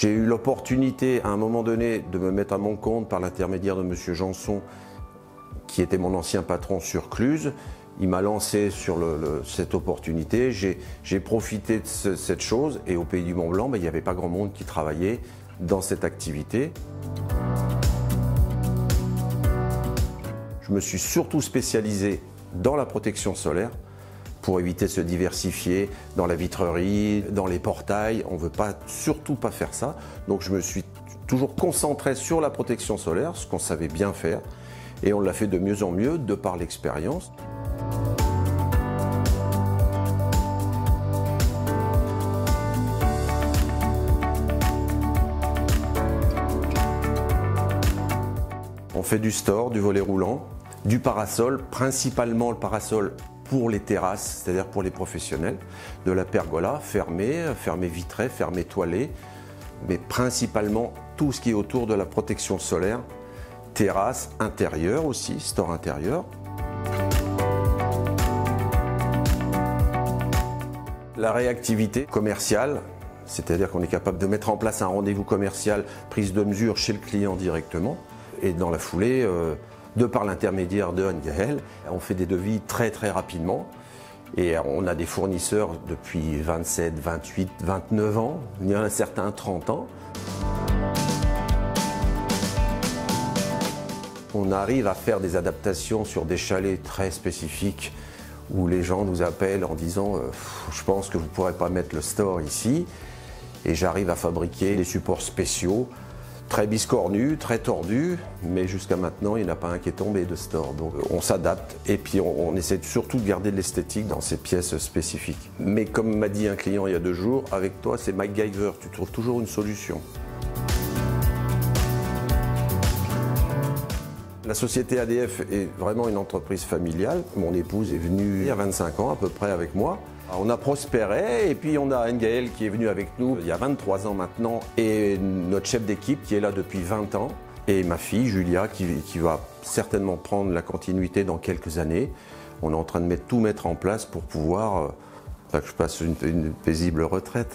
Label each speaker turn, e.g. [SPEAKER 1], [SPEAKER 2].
[SPEAKER 1] J'ai eu l'opportunité à un moment donné de me mettre à mon compte par l'intermédiaire de M. Janson, qui était mon ancien patron sur Cluse. Il m'a lancé sur cette opportunité. J'ai profité de cette chose et au Pays du Mont-Blanc, il n'y avait pas grand monde qui travaillait dans cette activité. Je me suis surtout spécialisé dans la protection solaire pour éviter de se diversifier dans la vitrerie, dans les portails. On ne veut surtout pas faire ça. Donc je me suis toujours concentré sur la protection solaire, ce qu'on savait bien faire. Et on l'a fait de mieux en mieux de par l'expérience. On fait du store, du volet roulant, du parasol, principalement le parasol pour les terrasses, c'est-à-dire pour les professionnels, de la pergola fermée, fermée vitrée, fermée toilée, mais principalement tout ce qui est autour de la protection solaire, terrasse intérieure aussi, store intérieur. La réactivité commerciale, c'est-à-dire qu'on est capable de mettre en place un rendez-vous commercial, prise de mesure chez le client directement, et dans la foulée, de par l'intermédiaire de Gaël, on fait des devis très rapidement. Et on a des fournisseurs depuis 27, 28, 29 ans, il y en a certains 30 ans. On arrive à faire des adaptations sur des chalets très spécifiques où les gens nous appellent en disant « je pense que vous ne pourrez pas mettre le store ici ». Et j'arrive à fabriquer des supports spéciaux, très biscornus, très tordus, mais jusqu'à maintenant, il n'y en a pas un qui est tombé de store. Donc on s'adapte et puis on essaie surtout de garder de l'esthétique dans ces pièces spécifiques. Mais comme m'a dit un client il y a 2 jours, avec toi c'est MacGyver, tu trouves toujours une solution. La société ADF est vraiment une entreprise familiale. Mon épouse est venue il y a 25 ans à peu près avec moi. On a prospéré et puis on a Gaël qui est venu avec nous il y a 23 ans maintenant et notre chef d'équipe qui est là depuis 20 ans et ma fille Julia qui va certainement prendre la continuité dans quelques années. On est en train de tout mettre en place pour pouvoir que je passe une paisible retraite.